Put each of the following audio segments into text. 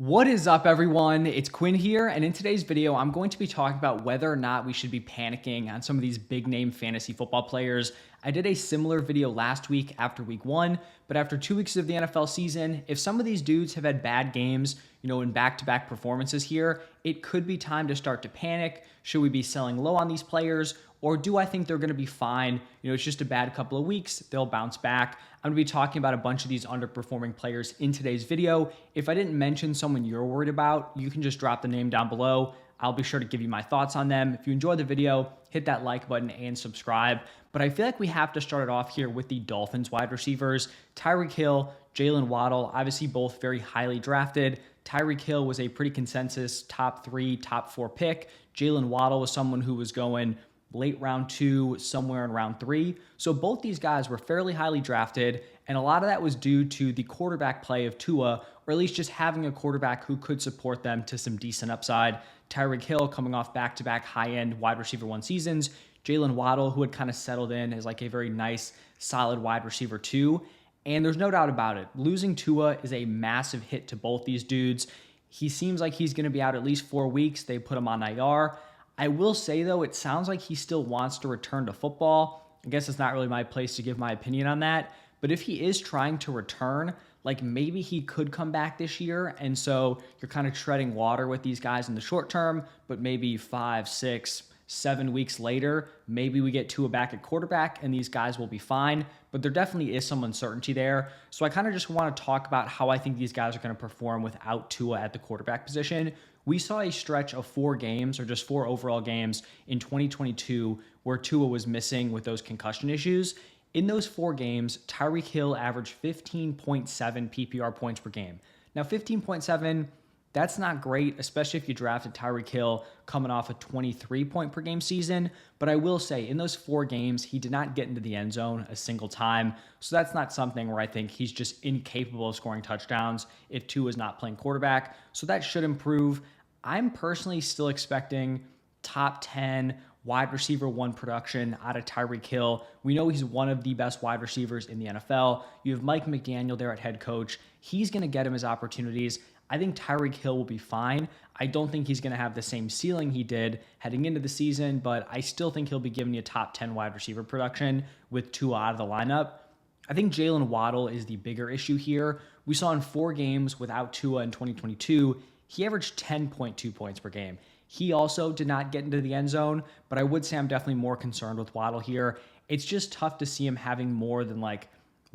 What is up, everyone? It's Quinn here, and in today's video, I'm going to be talking about whether or not we should be panicking on some of these big name fantasy football players. I did a similar video last week after week 1, but after 2 weeks of the NFL season, if some of these dudes have had bad games, in back-to-back performances here, it could be time to start to panic. Should we be selling low on these players? Or do I think they're going to be fine? It's just a bad couple of weeks. They'll bounce back. I'm going to be talking about a bunch of these underperforming players in today's video. If I didn't mention someone you're worried about, you can just drop the name down below. I'll be sure to give you my thoughts on them. If you enjoyed the video, hit that like button and subscribe. But I feel like we have to start it off here with the Dolphins wide receivers. Tyreek Hill, Jaylen Waddle, obviously both very highly drafted. Tyreek Hill was a pretty consensus top 3, top 4 pick. Jaylen Waddle was someone who was going late round 2, somewhere in round 3. So both these guys were fairly highly drafted, and a lot of that was due to the quarterback play of Tua, or at least just having a quarterback who could support them to some decent upside. Tyreek Hill coming off back-to-back high-end wide receiver 1 seasons. Jaylen Waddle, who had kind of settled in as like a very nice, solid wide receiver 2. And there's no doubt about it. Losing Tua is a massive hit to both these dudes. He seems like he's going to be out at least 4 weeks. They put him on IR. I will say, though, it sounds like he still wants to return to football. I guess it's not really my place to give my opinion on that. But if he is trying to return, like maybe he could come back this year. And so you're kind of treading water with these guys in the short term, but maybe 5, 6, 7 weeks later, maybe we get Tua back at quarterback and these guys will be fine. But there definitely is some uncertainty there. So I kind of just want to talk about how I think these guys are going to perform without Tua at the quarterback position. We saw a stretch of 4 games, or just 4 overall games in 2022 where Tua was missing with those concussion issues. In those 4 games, Tyreek Hill averaged 15.7 PPR points per game. Now, 15.7, that's not great, especially if you drafted Tyreek Hill coming off a 23 point per game season. But I will say, in those 4 games, he did not get into the end zone a single time. So that's not something where I think he's just incapable of scoring touchdowns if Tua is not playing quarterback. So that should improve. I'm personally still expecting top 10 wide receiver 1 production out of Tyreek Hill. We know he's one of the best wide receivers in the NFL. You have Mike McDaniel there at head coach. He's going to get him his opportunities. I think Tyreek Hill will be fine. I don't think he's going to have the same ceiling he did heading into the season, but I still think he'll be giving you top 10 wide receiver production with Tua out of the lineup. I think Jaylen Waddle is the bigger issue here. We saw in 4 games without Tua in 2022, he averaged 10.2 points per game. He also did not get into the end zone, but I would say I'm definitely more concerned with Waddle here. It's just tough to see him having more than like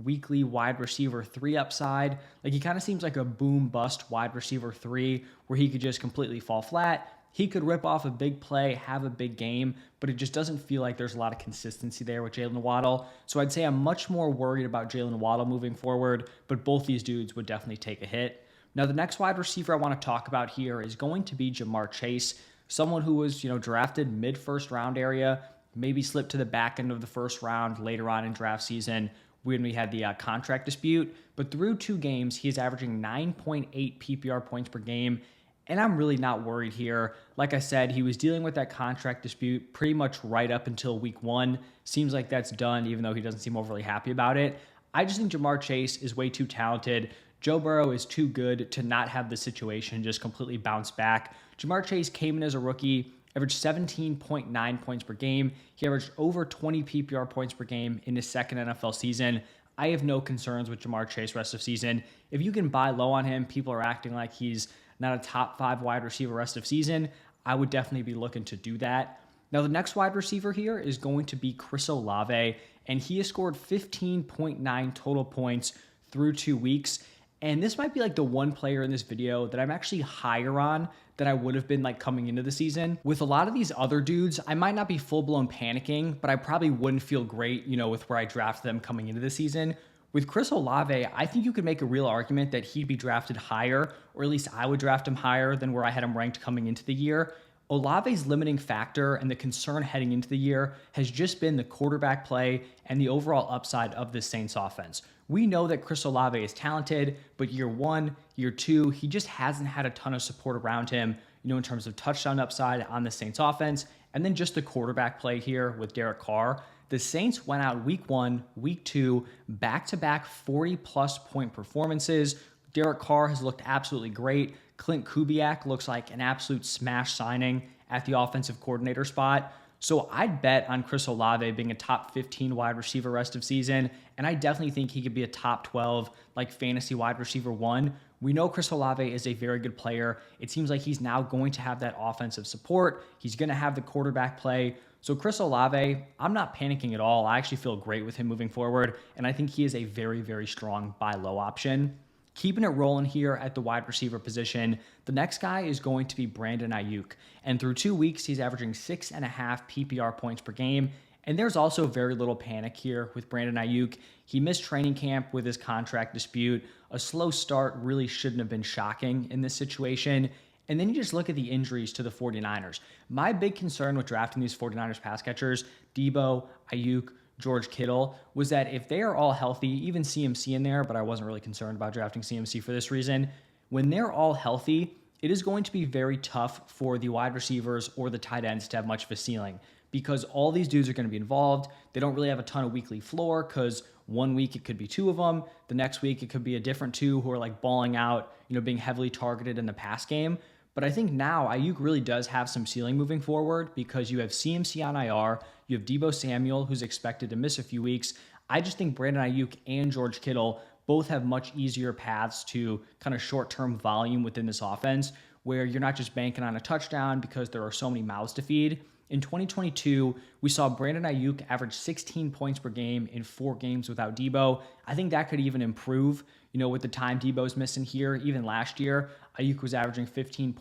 weekly wide receiver 3 upside. Like he kind of seems like a boom bust wide receiver 3 where he could just completely fall flat. He could rip off a big play, have a big game, but it just doesn't feel like there's a lot of consistency there with Jaylen Waddle. So I'd say I'm much more worried about Jaylen Waddle moving forward, but both these dudes would definitely take a hit. Now, the next wide receiver I want to talk about here is going to be Ja'Marr Chase, someone who was, drafted mid-first round area, maybe slipped to the back end of the first round later on in draft season when we had the contract dispute. But through 2 games, he is averaging 9.8 PPR points per game, and I'm really not worried here. Like I said, he was dealing with that contract dispute pretty much right up until week 1. Seems like that's done, even though he doesn't seem overly happy about it. I just think Ja'Marr Chase is way too talented. Joe Burrow is too good to not have the situation just completely bounce back. Ja'Marr Chase came in as a rookie, averaged 17.9 points per game. He averaged over 20 PPR points per game in his second NFL season. I have no concerns with Ja'Marr Chase rest of season. If you can buy low on him, people are acting like he's not a top 5 wide receiver rest of season. I would definitely be looking to do that. Now, the next wide receiver here is going to be Chris Olave, and he has scored 15.9 total points through 2 weeks. And this might be like the one player in this video that I'm actually higher on than I would have been like coming into the season. With a lot of these other dudes, I might not be full-blown panicking, but I probably wouldn't feel great, with where I drafted them coming into the season. With Chris Olave, I think you could make a real argument that he'd be drafted higher, or at least I would draft him higher than where I had him ranked coming into the year. Olave's limiting factor and the concern heading into the year has just been the quarterback play and the overall upside of the Saints offense. We know that Chris Olave is talented, but year 1, year 2, he just hasn't had a ton of support around him, in terms of touchdown upside on the Saints offense, and then just the quarterback play here with Derek Carr. The Saints went out week 1, week 2, back-to-back 40-plus point performances. Derek Carr has looked absolutely great. Clint Kubiak looks like an absolute smash signing at the offensive coordinator spot. So I'd bet on Chris Olave being a top 15 wide receiver rest of season, and I definitely think he could be a top 12 like fantasy wide receiver one. We know Chris Olave is a very good player. It seems like he's now going to have that offensive support. He's going to have the quarterback play. So Chris Olave, I'm not panicking at all. I actually feel great with him moving forward, and I think he is a very, very strong buy low option. Keeping it rolling here at the wide receiver position, the next guy is going to be Brandon Aiyuk. And through 2 weeks, he's averaging 6.5 PPR points per game. And there's also very little panic here with Brandon Aiyuk. He missed training camp with his contract dispute. A slow start really shouldn't have been shocking in this situation. And then you just look at the injuries to the 49ers. My big concern with drafting these 49ers pass catchers, Debo, Aiyuk, George Kittle, was that if they are all healthy, even CMC in there, but I wasn't really concerned about drafting CMC for this reason, when they're all healthy, it is going to be very tough for the wide receivers or the tight ends to have much of a ceiling because all these dudes are going to be involved. They don't really have a ton of weekly floor because 1 week it could be two of them. The next week it could be a different two who are like balling out, being heavily targeted in the pass game. But I think now Aiyuk really does have some ceiling moving forward because you have CMC on IR, you have Debo Samuel, who's expected to miss a few weeks. I just think Brandon Aiyuk and George Kittle both have much easier paths to kind of short-term volume within this offense where you're not just banking on a touchdown because there are so many mouths to feed. In 2022, we saw Brandon Aiyuk average 16 points per game in 4 games without Debo. I think that could even improve, with the time Debo's missing here. Even last year, Aiyuk was averaging 15.6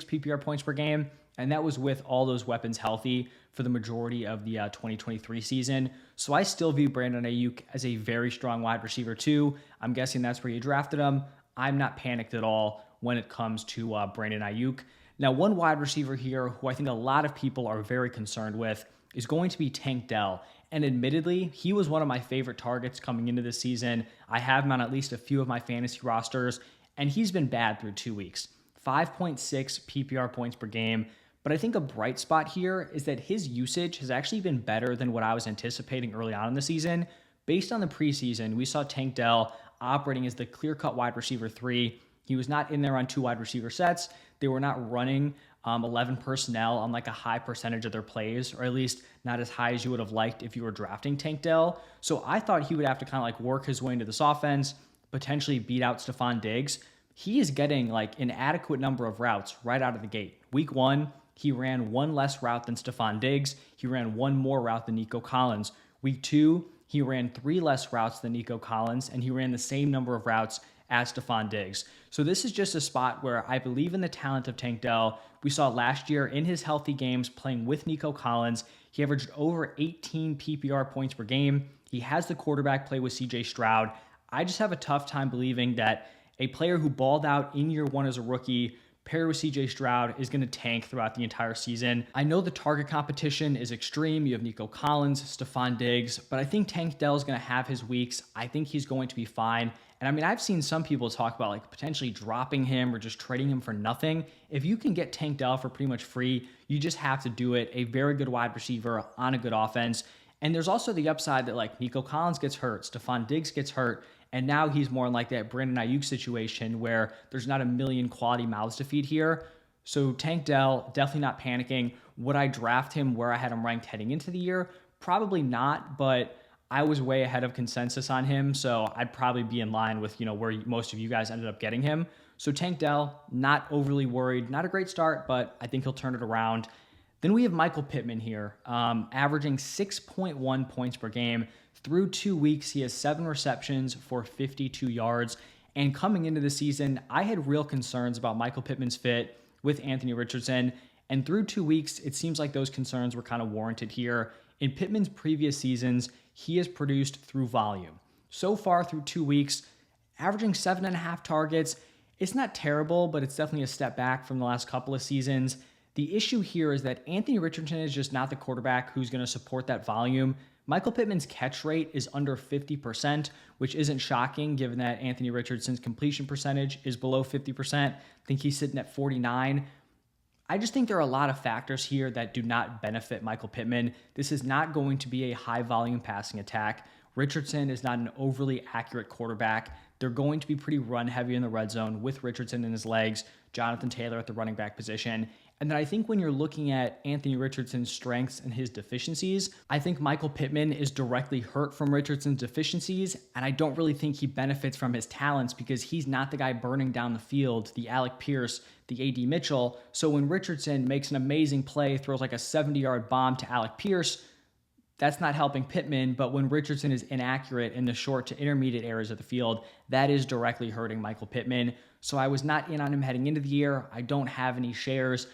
PPR points per game, and that was with all those weapons healthy for the majority of the 2023 season. So I still view Brandon Aiyuk as a very strong wide receiver too. I'm guessing that's where you drafted him. I'm not panicked at all when it comes to Brandon Aiyuk. Now, one wide receiver here who I think a lot of people are very concerned with is going to be Tank Dell. And admittedly, he was one of my favorite targets coming into this season. I have him on at least a few of my fantasy rosters, and he's been bad through 2 weeks. 5.6 PPR points per game. But I think a bright spot here is that his usage has actually been better than what I was anticipating early on in the season. Based on the preseason, we saw Tank Dell operating as the clear-cut wide receiver 3. He was not in there on 2 wide receiver sets. They were not running 11 personnel on like a high percentage of their plays, or at least not as high as you would have liked if you were drafting Tank Dell. So I thought he would have to kind of like work his way into this offense, potentially beat out Stephon Diggs. He is getting like an adequate number of routes right out of the gate. Week 1, he ran 1 less route than Stephon Diggs. He ran 1 more route than Nico Collins. Week 2, he ran 3 less routes than Nico Collins, and he ran the same number of routes as Stephon Diggs. So this is just a spot where I believe in the talent of Tank Dell. We saw last year in his healthy games playing with Nico Collins, he averaged over 18 PPR points per game. He has the quarterback play with CJ Stroud. I just have a tough time believing that a player who balled out in year 1 as a rookie paired with CJ Stroud is going to tank throughout the entire season. I know the target competition is extreme. You have Nico Collins, Stephon Diggs, but I think Tank Dell is going to have his weeks. I think he's going to be fine. And I mean, I've seen some people talk about like potentially dropping him or just trading him for nothing. If you can get Tank Dell for pretty much free, you just have to do it. A very good wide receiver on a good offense. And there's also the upside that like Nico Collins gets hurt, Stephon Diggs gets hurt, and now he's more in like that Brandon Aiyuk situation where there's not a million quality mouths to feed here. So Tank Dell, definitely not panicking. Would I draft him where I had him ranked heading into the year? Probably not, but I was way ahead of consensus on him, so I'd probably be in line with, where most of you guys ended up getting him. So Tank Dell, not overly worried. Not a great start, but I think he'll turn it around. Then we have Michael Pittman here, averaging 6.1 points per game. Through 2 weeks, he has 7 receptions for 52 yards. And coming into the season, I had real concerns about Michael Pittman's fit with Anthony Richardson. And through 2 weeks, it seems like those concerns were kind of warranted here. In Pittman's previous seasons, he has produced through volume. So far through 2 weeks, averaging 7.5 targets. It's not terrible, but it's definitely a step back from the last couple of seasons. The issue here is that Anthony Richardson is just not the quarterback who's going to support that volume. Michael Pittman's catch rate is under 50%, which isn't shocking given that Anthony Richardson's completion percentage is below 50%. I think he's sitting at 49%. I just think there are a lot of factors here that do not benefit Michael Pittman. This is not going to be a high volume passing attack. Richardson is not an overly accurate quarterback. They're going to be pretty run heavy in the red zone with Richardson in his legs. Jonathan Taylor at the running back position. And then I think when you're looking at Anthony Richardson's strengths and his deficiencies, I think Michael Pittman is directly hurt from Richardson's deficiencies, and I don't really think he benefits from his talents because he's not the guy burning down the field, the Alec Pierce, the A.D. Mitchell. So when Richardson makes an amazing play, throws like a 70-yard bomb to Alec Pierce, that's not helping Pittman, but when Richardson is inaccurate in the short to intermediate areas of the field, that is directly hurting Michael Pittman. So I was not in on him heading into the year. I don't have any shares.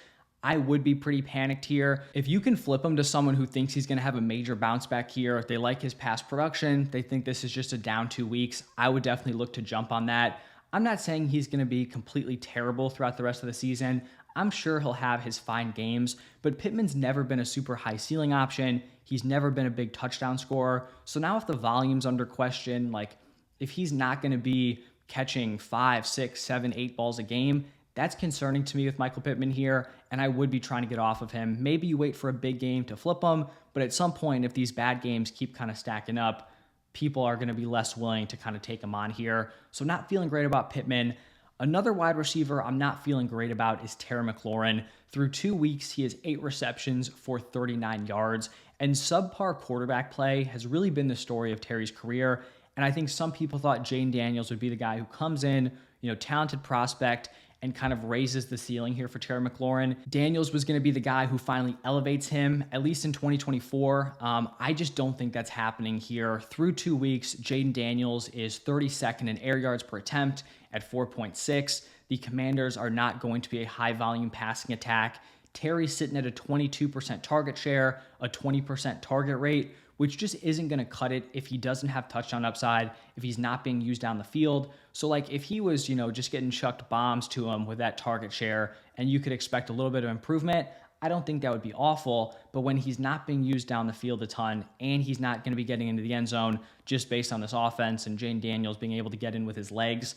I would be pretty panicked here. If you can flip him to someone who thinks he's going to have a major bounce back here, they like his past production, they think this is just a down 2 weeks, I would definitely look to jump on that. I'm not saying he's going to be completely terrible throughout the rest of the season. I'm sure he'll have his fine games, but Pittman's never been a super high ceiling option. He's never been a big touchdown scorer. So now if the volume's under question, like if he's not going to be catching 5, 6, 7, 8 balls a game, that's concerning to me with Michael Pittman here, and I would be trying to get off of him. Maybe you wait for a big game to flip him, but at some point, if these bad games keep kind of stacking up, people are going to be less willing to kind of take him on here. So not feeling great about Pittman. Another wide receiver I'm not feeling great about is Terry McLaurin. Through 2 weeks, he has 8 receptions for 39 yards, and subpar quarterback play has really been the story of Terry's career. And I think some people thought Jayden Daniels would be the guy who comes in, talented prospect, and kind of raises the ceiling here for Terry McLaurin. Daniels was going to be the guy who finally elevates him, at least in 2024. I just don't think that's happening here. Through 2 weeks, Jayden Daniels is 32nd in air yards per attempt at 4.6. The Commanders are not going to be a high-volume passing attack. Terry's sitting at a 22% target share, a 20% target rate, which just isn't going to cut it if he doesn't have touchdown upside, if he's not being used down the field. So like if he was, just getting chucked bombs to him with that target share and you could expect a little bit of improvement, I don't think that would be awful. But when he's not being used down the field a ton and he's not going to be getting into the end zone just based on this offense and Jayden Daniels being able to get in with his legs,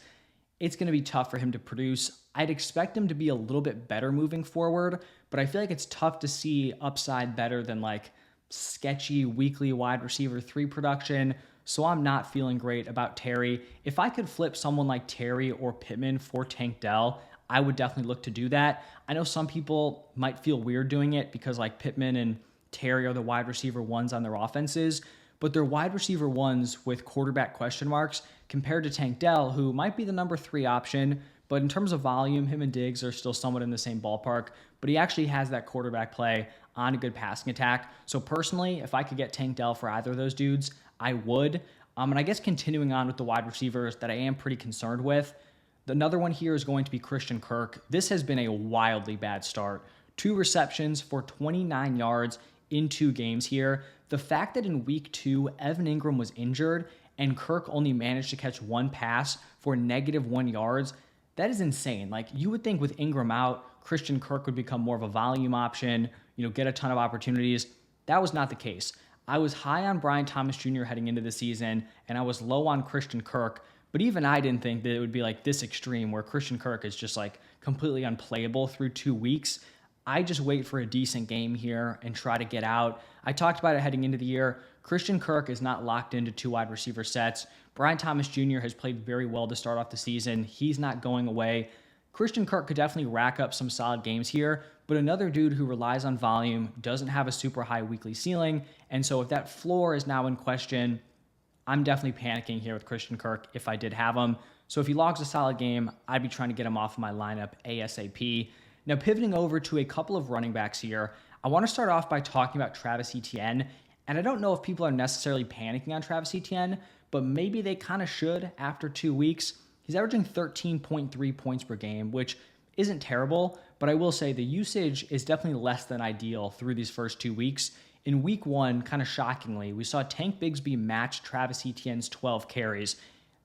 it's going to be tough for him to produce. I'd expect him to be a little bit better moving forward, but I feel like it's tough to see upside better than like sketchy weekly wide receiver 3 production. So I'm not feeling great about Terry. If I could flip someone like Terry or Pittman for Tank Dell, I would definitely look to do that. I know some people might feel weird doing it because like Pittman and Terry are the wide receiver 1s on their offenses, but they're wide receiver 1s with quarterback question marks compared to Tank Dell, who might be the number 3 option, but in terms of volume, him and Diggs are still somewhat in the same ballpark, but he actually has that quarterback play on a good passing attack. So personally, if I could get Tank Dell for either of those dudes, I would. And I guess continuing on with the wide receivers that I am pretty concerned with, another one here is going to be Christian Kirk. This has been a wildly bad start. 2 receptions for 29 yards in 2 games here. The fact that in week 2, Evan Ingram was injured and Kirk only managed to catch 1 pass for -1 yards, that is insane. Like you would think with Ingram out, Christian Kirk would become more of a volume option, get a ton of opportunities. That was not the case. I was high on Brian Thomas Jr. heading into the season, and I was low on Christian Kirk, but even I didn't think that it would be like this extreme where Christian Kirk is just like completely unplayable through 2 weeks. I just wait for a decent game here and try to get out. I talked about it heading into the year. Christian Kirk is not locked into 2 wide receiver sets. Brian Thomas Jr. has played very well to start off the season. He's not going away. Christian Kirk could definitely rack up some solid games here, but another dude who relies on volume, doesn't have a super high weekly ceiling, and so if that floor is now in question, I'm definitely panicking here with Christian Kirk if I did have him. So if he logs a solid game, I'd be trying to get him off of my lineup ASAP. Now pivoting over to a couple of running backs here, I want to start off by talking about Travis Etienne, and I don't know if people are necessarily panicking on Travis Etienne, but maybe they kind of should after 2 weeks. He's averaging 13.3 points per game, which isn't terrible, but I will say the usage is definitely less than ideal through these first 2 weeks. In week 1, kind of shockingly, we saw Tank Bigsby match Travis Etienne's 12 carries.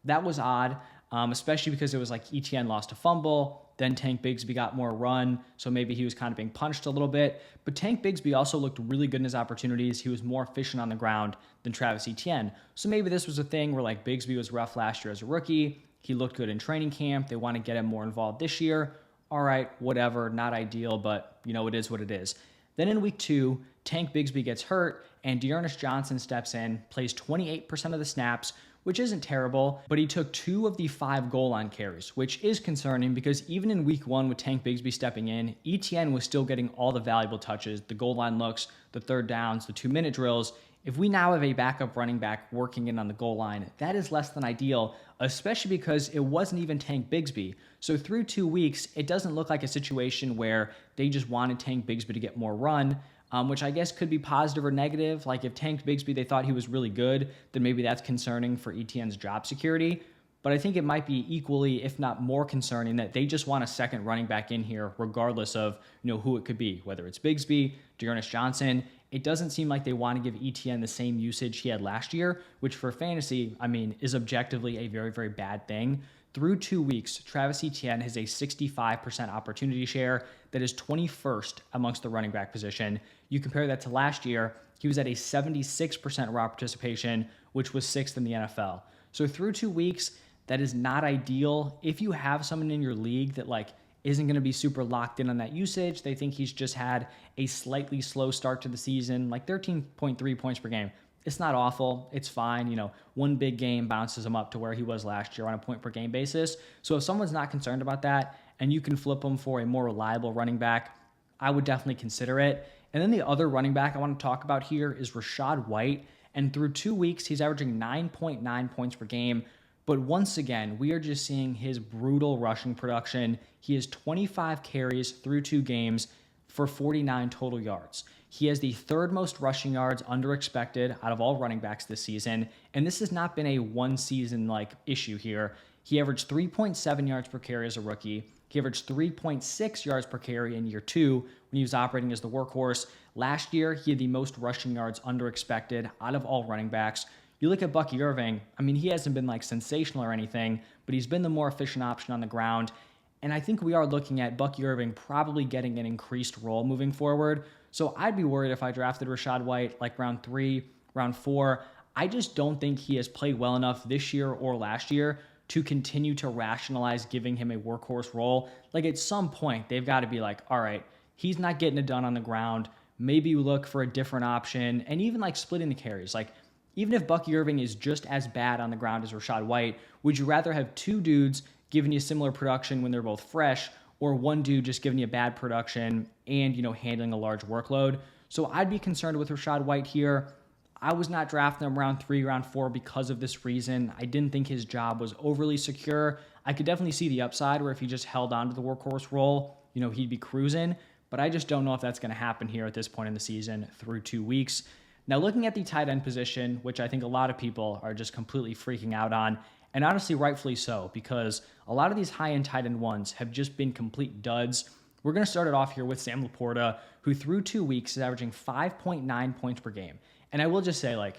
That was odd, especially because it was like Etienne lost a fumble, then Tank Bigsby got more run, so maybe he was kind of being punched a little bit. But Tank Bigsby also looked really good in his opportunities. He was more efficient on the ground than Travis Etienne. So maybe this was a thing where like Bigsby was rough last year as a rookie. He looked good in training camp. They want to get him more involved this year. All right, whatever, not ideal, but it is what it is. Then in week 2, Tank Bigsby gets hurt, and Dearness Johnson steps in, plays 28% of the snaps, which isn't terrible, but he took 2 of the 5 goal line carries, which is concerning because even in week 1 with Tank Bigsby stepping in, Etienne was still getting all the valuable touches, the goal line looks, the third downs, the 2-minute drills. If we now have a backup running back working in on the goal line, that is less than ideal, especially because it wasn't even Tank Bigsby. So through 2 weeks, it doesn't look like a situation where they just wanted Tank Bigsby to get more run, which I guess could be positive or negative. Like if Tank Bigsby, they thought he was really good, then maybe that's concerning for Etienne's job security. But I think it might be equally, if not more concerning, that they just want a second running back in here, regardless of who it could be, whether it's Bigsby, Dearness Johnson. It doesn't seem like they want to give Etienne the same usage he had last year, which for fantasy, is objectively a very, very bad thing. Through 2 weeks, Travis Etienne has a 65% opportunity share that is 21st amongst the running back position. You compare that to last year, he was at a 76% raw participation, which was 6th in the NFL. So through 2 weeks, that is not ideal. If you have someone in your league that isn't going to be super locked in on that usage, they think he's just had a slightly slow start to the season, 13.3 points per game. It's not awful. It's fine. One big game bounces him up to where he was last year on a point per game basis. So if someone's not concerned about that and you can flip him for a more reliable running back, I would definitely consider it. And then the other running back I want to talk about here is Rachaad White. And through 2 weeks, he's averaging 9.9 points per game. But once again, we are just seeing his brutal rushing production. He has 25 carries through 2 games for 49 total yards. He has the 3rd most rushing yards under expected out of all running backs this season. And this has not been a one season issue here. He averaged 3.7 yards per carry as a rookie. He averaged 3.6 yards per carry in year 2 when he was operating as the workhorse. Last year, he had the most rushing yards under expected out of all running backs. You look at Bucky Irving, he hasn't been sensational or anything, but he's been the more efficient option on the ground. And I think we are looking at Bucky Irving probably getting an increased role moving forward. So I'd be worried if I drafted Rachaad White round 3, round 4. I just don't think he has played well enough this year or last year to continue to rationalize giving him a workhorse role. At some point, they've got to be all right, he's not getting it done on the ground. Maybe you look for a different option and even splitting the carries. Even if Bucky Irving is just as bad on the ground as Rachaad White, would you rather have 2 dudes giving you similar production when they're both fresh, or one dude just giving you bad production and, handling a large workload? So I'd be concerned with Rachaad White here. I was not drafting him round 3, round 4 because of this reason. I didn't think his job was overly secure. I could definitely see the upside where if he just held on to the workhorse role, he'd be cruising. But I just don't know if that's going to happen here at this point in the season through 2 weeks. Now, looking at the tight end position, which I think a lot of people are just completely freaking out on, and honestly, rightfully so, because a lot of these high-end tight end ones have just been complete duds. We're going to start it off here with Sam LaPorta, who through 2 weeks is averaging 5.9 points per game. And I will just say,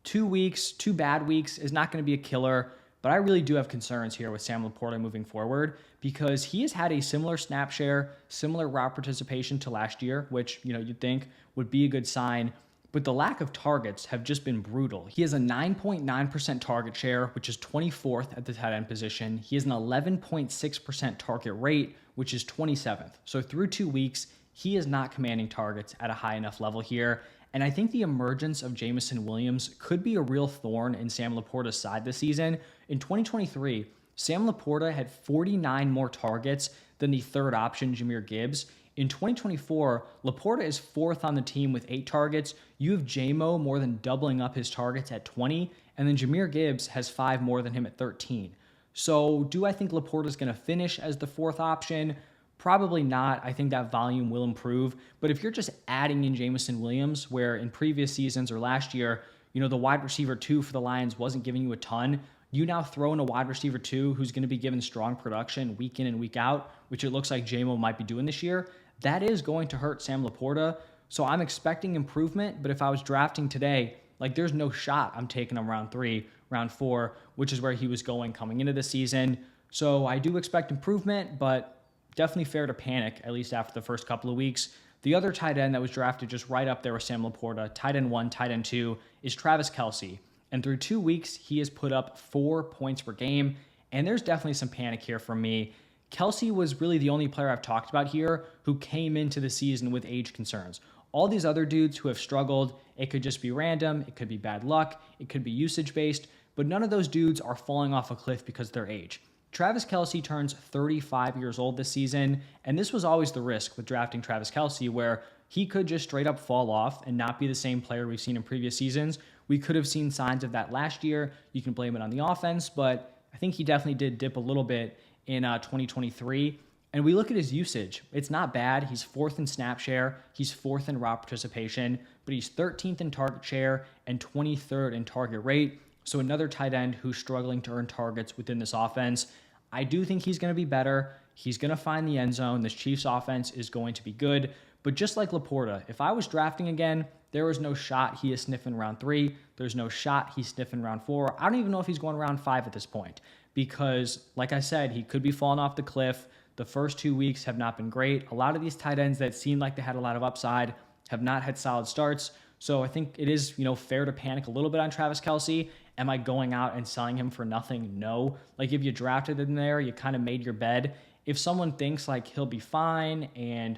2 weeks, 2 bad weeks is not going to be a killer, but I really do have concerns here with Sam LaPorta moving forward because he has had a similar snap share, similar route participation to last year, which, you'd think would be a good sign. But the lack of targets have just been brutal. He has a 9.9% target share, which is 24th at the tight end position. He has an 11.6% target rate, which is 27th. So through 2 weeks, he is not commanding targets at a high enough level here. And I think the emergence of Jameson Williams could be a real thorn in Sam LaPorta's side this season. In 2023, Sam LaPorta had 49 more targets than the 3rd option, Jahmyr Gibbs. In 2024, LaPorta is 4th on the team with 8 targets. You have J-Mo more than doubling up his targets at 20, and then Jahmyr Gibbs has 5 more than him at 13. So do I think LaPorta is going to finish as the 4th option? Probably not. I think that volume will improve. But if you're just adding in Jameson Williams, where in previous seasons or last year, the wide receiver 2 for the Lions wasn't giving you a ton, you now throw in a wide receiver 2 who's going to be given strong production week in and week out, which it looks like J-Mo might be doing this year. That is going to hurt Sam LaPorta. So I'm expecting improvement, but if I was drafting today, there's no shot I'm taking him round 3, round 4, which is where he was going coming into the season. So I do expect improvement, but definitely fair to panic, at least after the first couple of weeks. The other tight end that was drafted just right up there with Sam LaPorta, tight end 1, tight end 2, is Travis Kelce. And through 2 weeks, he has put up 4 points per game. And there's definitely some panic here from me. Kelce was really the only player I've talked about here who came into the season with age concerns. All these other dudes who have struggled, it could just be random, it could be bad luck, it could be usage-based, but none of those dudes are falling off a cliff because of their age. Travis Kelce turns 35 years old this season, and this was always the risk with drafting Travis Kelce, where he could just straight up fall off and not be the same player we've seen in previous seasons. We could have seen signs of that last year. You can blame it on the offense, but I think he definitely did dip a little bit in 2023. And we look at his usage. It's not bad. He's 4th in snap share. He's 4th in route participation, but he's 13th in target share and 23rd in target rate. So another tight end who's struggling to earn targets within this offense. I do think he's going to be better. He's going to find the end zone. This Chiefs offense is going to be good. But just like LaPorta, if I was drafting again, there was no shot he is sniffing round 3. There's no shot he's sniffing round 4. I don't even know if he's going round 5 at this point because, like I said, he could be falling off the cliff. The first 2 weeks have not been great. A lot of these tight ends that seemed like they had a lot of upside have not had solid starts. So I think it is, fair to panic a little bit on Travis Kelce. Am I going out and selling him for nothing? No. Like if you drafted him there, you kind of made your bed. If someone thinks like he'll be fine and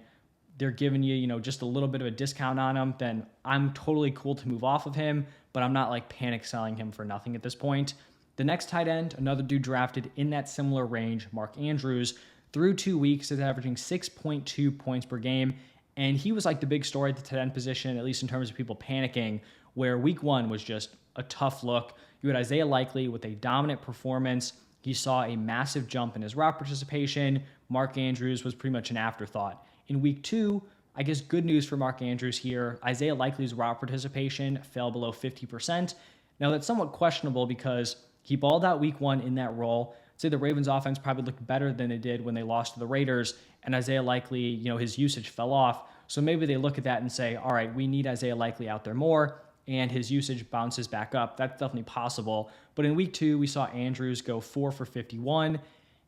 they're giving you, just a little bit of a discount on him, then I'm totally cool to move off of him, but I'm not like panic selling him for nothing at this point. The next tight end, another dude drafted in that similar range, Mark Andrews, through 2 weeks is averaging 6.2 points per game. And he was like the big story at the tight end position, at least in terms of people panicking, where week 1 was just a tough look. You had Isaiah Likely with a dominant performance. He saw a massive jump in his route participation. Mark Andrews was pretty much an afterthought. In week 2, I guess good news for Mark Andrews here. Isaiah Likely's route participation fell below 50%. Now that's somewhat questionable because he balled out week 1 in that role. I'd say the Ravens offense probably looked better than it did when they lost to the Raiders, and Isaiah Likely, his usage fell off. So maybe they look at that and say, all right, we need Isaiah Likely out there more, and his usage bounces back up. That's definitely possible. But in week 2, we saw Andrews go 4 for 51.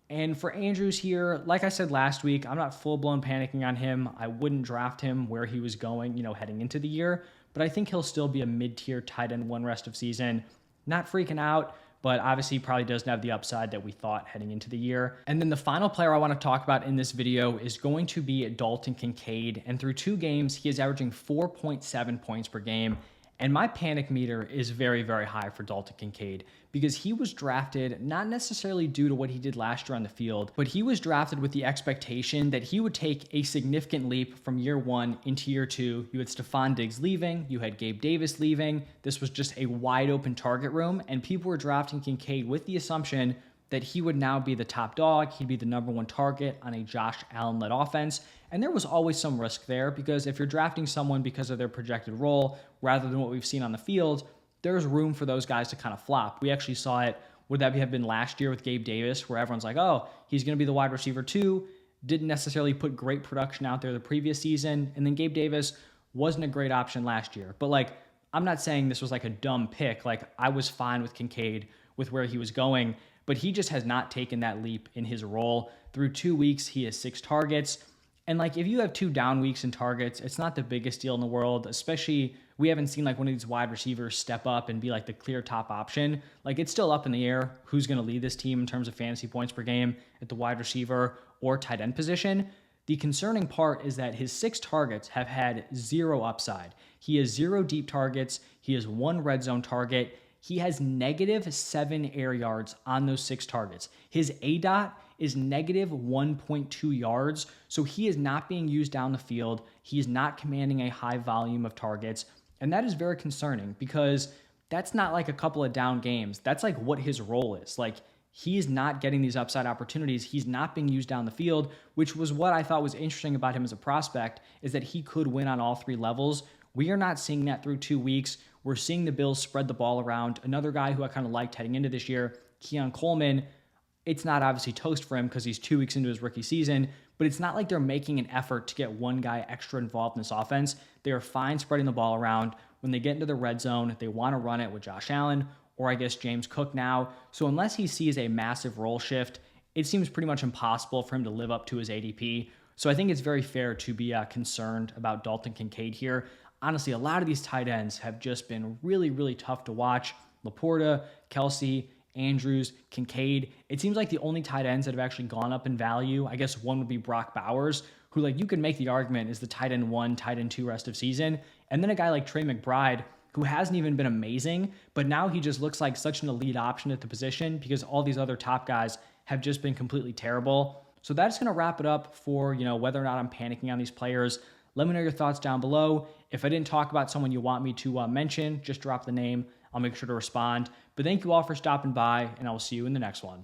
And for Andrews here, like I said last week, I'm not full-blown panicking on him. I wouldn't draft him where he was going, heading into the year. But I think he'll still be a mid-tier tight end one rest of season. Not freaking out, but obviously probably doesn't have the upside that we thought heading into the year. And then the final player I want to talk about in this video is going to be Dalton Kincaid. And through 2 games, he is averaging 4.7 points per game. And my panic meter is very, very high for Dalton Kincaid because he was drafted not necessarily due to what he did last year on the field, but he was drafted with the expectation that he would take a significant leap from year 1 into year 2. You had Stephon Diggs leaving, you had Gabe Davis leaving. This was just a wide open target room, and people were drafting Kincaid with the assumption that he would now be the top dog. He'd be the number 1 target on a Josh Allen-led offense. And there was always some risk there because if you're drafting someone because of their projected role rather than what we've seen on the field, there's room for those guys to kind of flop. We actually saw it, would that have been last year with Gabe Davis, where everyone's like, oh, he's going to be the wide receiver 2, didn't necessarily put great production out there the previous season, and then Gabe Davis wasn't a great option last year. But I'm not saying this was like a dumb pick. I was fine with Kincaid with where he was going, but he just has not taken that leap in his role. Through 2 weeks, he has 6 targets. And if you have 2 down weeks in targets, it's not the biggest deal in the world, especially we haven't seen one of these wide receivers step up and be the clear top option. It's still up in the air who's going to lead this team in terms of fantasy points per game at the wide receiver or tight end position. The concerning part is that his 6 targets have had 0 upside. He has 0 deep targets. He has 1 red zone target. He has -7 air yards on those 6 targets. His ADOT is -1.2 yards. So he is not being used down the field. He is not commanding a high volume of targets. And that is very concerning because that's not a couple of down games. That's what his role is. He is not getting these upside opportunities. He's not being used down the field, which was what I thought was interesting about him as a prospect, is that he could win on all 3 levels. We are not seeing that through 2 weeks. We're seeing the Bills spread the ball around. Another guy who I kind of liked heading into this year, Keon Coleman, it's not obviously toast for him because he's 2 weeks into his rookie season, but it's not like they're making an effort to get one guy extra involved in this offense. They are fine spreading the ball around. When they get into the red zone, they want to run it with Josh Allen or I guess James Cook now. So unless he sees a massive role shift, it seems pretty much impossible for him to live up to his ADP. So I think it's very fair to be concerned about Dalton Kincaid here. Honestly, a lot of these tight ends have just been really, really tough to watch. LaPorta, Kelce, Andrews, Kincaid. It seems like the only tight ends that have actually gone up in value, I guess one would be Brock Bowers, who you could make the argument is the tight end 1, tight end 2 rest of season. And then a guy like Trey McBride, who hasn't even been amazing, but now he just looks like such an elite option at the position because all these other top guys have just been completely terrible. So that's going to wrap it up for, whether or not I'm panicking on these players. Let me know your thoughts down below. If I didn't talk about someone you want me to mention, just drop the name. I'll make sure to respond. But thank you all for stopping by, and I will see you in the next one.